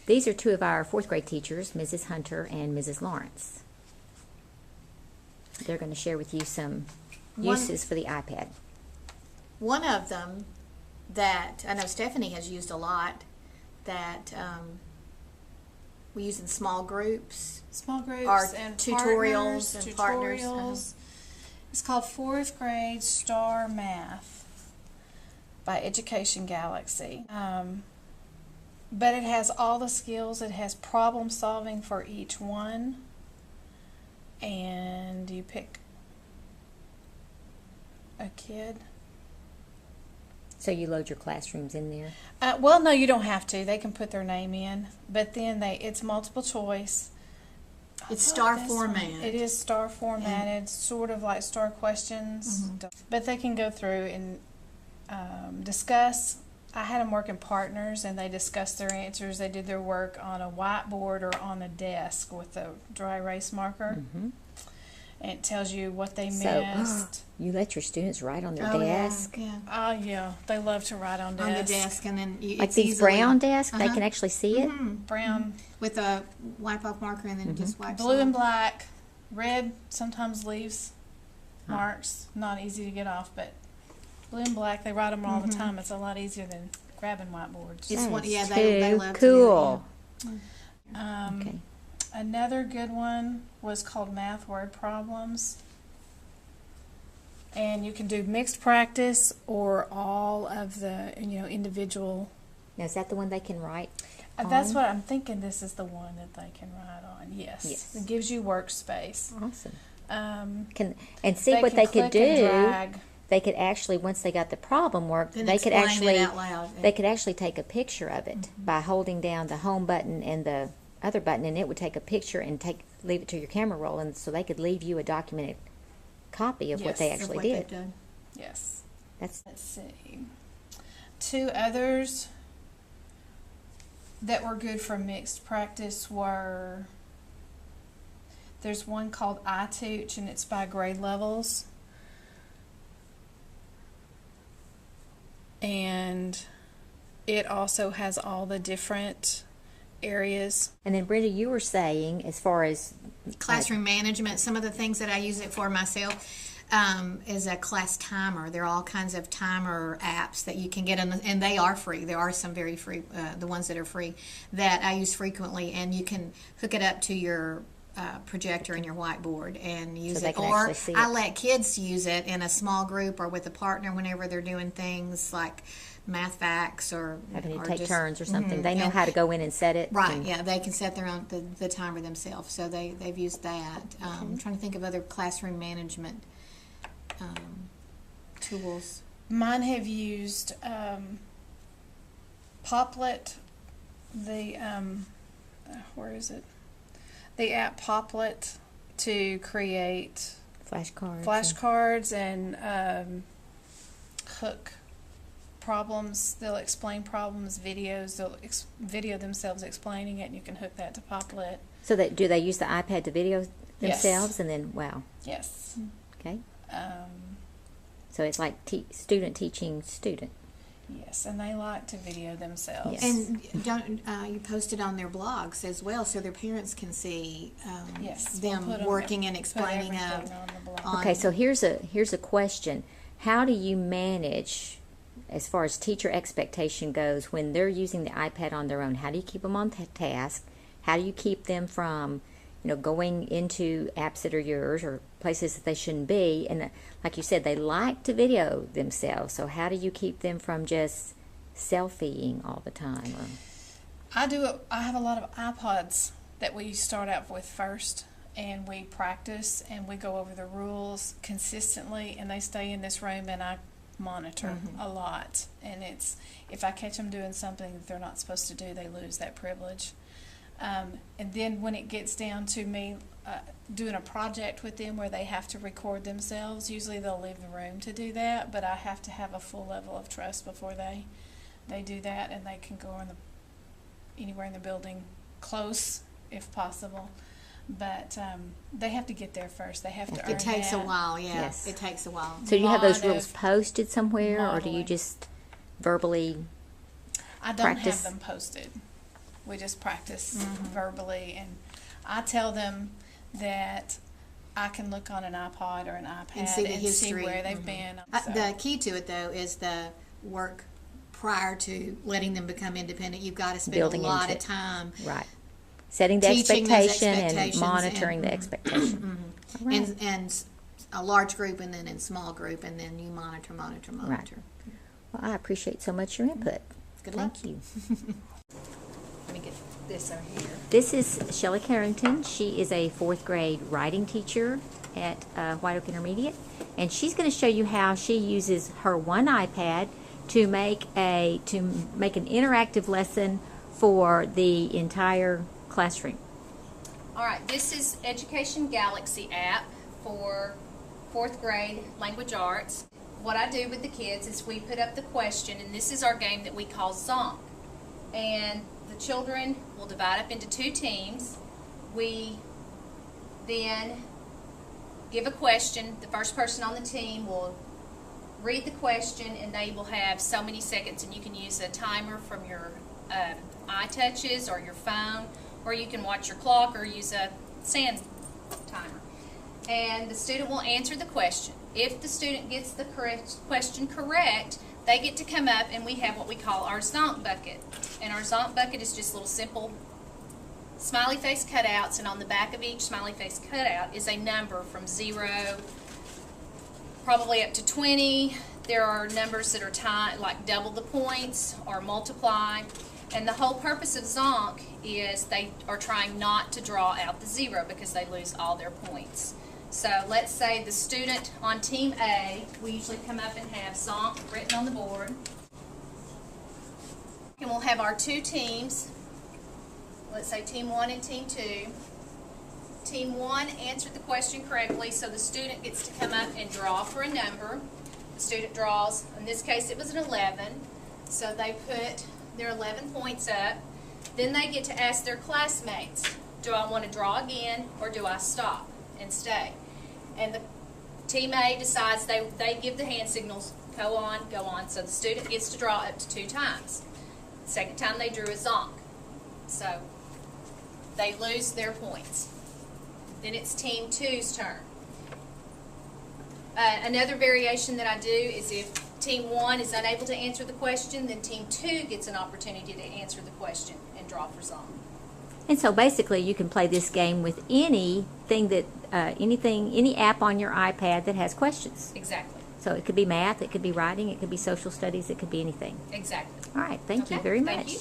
These are two of our fourth grade teachers, Mrs. Hunter and Mrs. Lawrence. They're going to share with you some uses for the iPad. One of them that I know Stephanie has used a lot, that we use in small groups. Small groups Or and tutorials partners, and partners. tutorials. It's called Fourth Grade Star Math by Education Galaxy. But it has all the skills. It has problem solving for each one. And you pick a kid. So you load your classrooms in there? Well, no, you don't have to. They can put their name in, but then it's multiple choice. It's I star thought this one- formatted. It is star formatted, sort of like star questions. But they can go through and discuss. I had them work in partners, and they discussed their answers. They did their work on a whiteboard or on a desk with a dry erase marker. Mm-hmm. And it tells you what they So, missed. you let your students write on their Oh, desk? Yeah. Oh, yeah. They love to write on On the desks. desk, and then Like it's these easily, brown desks, they Uh-huh. can actually see it? Brown, with a wipe off marker, and then it just wipes blue and off. black. Red sometimes leaves marks. Not easy to get off, but blue and black, they write them all the time. It's a lot easier than grabbing whiteboards. It's one, That's yeah, they too love cool. to do it. Okay. Another good one was called Math Word Problems. And you can do mixed practice or all of the, individual. Now, is that the one they can write? That's on? what I'm thinking. This is the one that they can write on. Yes. Yes. It gives you workspace. Awesome. Um, And see what can they could click and do. drag. They could actually, once they got the problem worked, Then they could explain actually it out loud. they could actually take a picture of it by holding down the home button and the other button, and it would take a picture and leave it to your camera roll, and so they could leave you a documented copy of what they Yes, of actually What did. they've done. Yes. That's Let's see. Two others that were good for mixed practice were, there's one called iTeach, and it's by grade levels. And it also has all the different areas. And then Brenda, you were saying as far as Classroom management, some of the things that I use it for myself is a class timer. There are all kinds of timer apps that you can get, and they are free. There are some very free, the ones that are free, that I use frequently, and you can hook it up to your projector and your whiteboard and use they it. can Or actually see I it. let kids use it in a small group or with a partner whenever they're doing things like math facts or having to or take just- turns or something. Mhm. They know And- how to go in and set it. Right, and- yeah, they can set their own the timer themselves, so they've used that. I'm trying to think of other classroom management tools. Mine have used Poplet, the where is it? The app Poplet to create Flashcards. flashcards and hook problems. They'll explain problems, videos. They'll video themselves explaining it, and you can hook that to Poplet. So do they use the iPad to video Yes. themselves, and then wow, Yes. okay. Um, So it's like student teaching student. yes, and they like to video themselves. Yes. And don't you post it on their blogs as well, so their parents can see Yes, we'll them put 'em- working and put explaining everything on the blog. on- Okay, so here's a question. How do you manage, as far as teacher expectation goes, when they're using the iPad on their own? How do you keep them on task? How do you keep them from, going into apps that are yours or places that they shouldn't be? And like you said, they like to video themselves. So how do you keep them from just selfieing all the time? I have a lot of iPods that we start out with first, and we practice and we go over the rules consistently, and they stay in this room, and I monitor a lot. And if I catch them doing something that they're not supposed to do, they lose that privilege. And then when it gets down to me doing a project with them where they have to record themselves, usually they'll leave the room to do that, but I have to have a full level of trust before they do that, and they can go anywhere in the building close if possible. But they have to get there first. They have to earn It takes a that. while, yeah. Yes. It takes a while. So do you have those Lot rules of posted somewhere, or do you modeling. just verbally? I don't practice? have them posted. We just practice verbally, and I tell them that I can look on an iPod or an iPad And see the history. where they've been. So- The key to it, though, is the work prior to letting them become independent. You've got to spend Building a lot into of time Right. Setting the Teaching those expectation and expectations monitoring and- the expectation. All right. and a large group and then in small group, and then you monitor. Well, I appreciate so much your input. Good luck. Thank you. Let me get this over here. This is Shelley Carrington. She is a 4th grade writing teacher at White Oak Intermediate, and she's going to show you how she uses her one iPad to make an interactive lesson for the entire classroom. All right, this is Education Galaxy app for 4th grade language arts. What I do with the kids is we put up the question, and this is our game that we call Zonk. And the children will divide up into 2 teams. We then give a question. The first person on the team will read the question, and they will have so many seconds, and you can use a timer from your iTouches or your phone, or you can watch your clock or use a sand timer. And the student will answer the question. If the student gets the question correct, they get to come up, and we have what we call our Zonk bucket. And our Zonk bucket is just little simple smiley face cutouts, and on the back of each smiley face cutout is a number from 0 probably up to 20. There are numbers that are like double the points or multiply. And the whole purpose of Zonk is they are trying not to draw out the 0 because they lose all their points. So let's say the student on Team A, we usually come up and have Zonk written on the board. And we'll have our 2 teams. Let's say Team 1 and Team 2. Team 1 answered the question correctly, so the student gets to come up and draw for a number. The student draws, in this case it was an 11, so they put their 11 points up. Then they get to ask their classmates, do I want to draw again or do I stop and stay? And the Team A decides they give the hand signals, go on, so the student gets to draw up to 2 times. The second time they drew a Zonk, so they lose their points. Then it's Team 2's turn. Another variation that I do is if Team 1 is unable to answer the question, then Team 2 gets an opportunity to answer the question and draw for Zonk. And so basically you can play this game with any app on your iPad that has questions. Exactly. So it could be math, it could be writing, it could be social studies, it could be anything. Exactly. All right, thank you Okay, very thank much. you.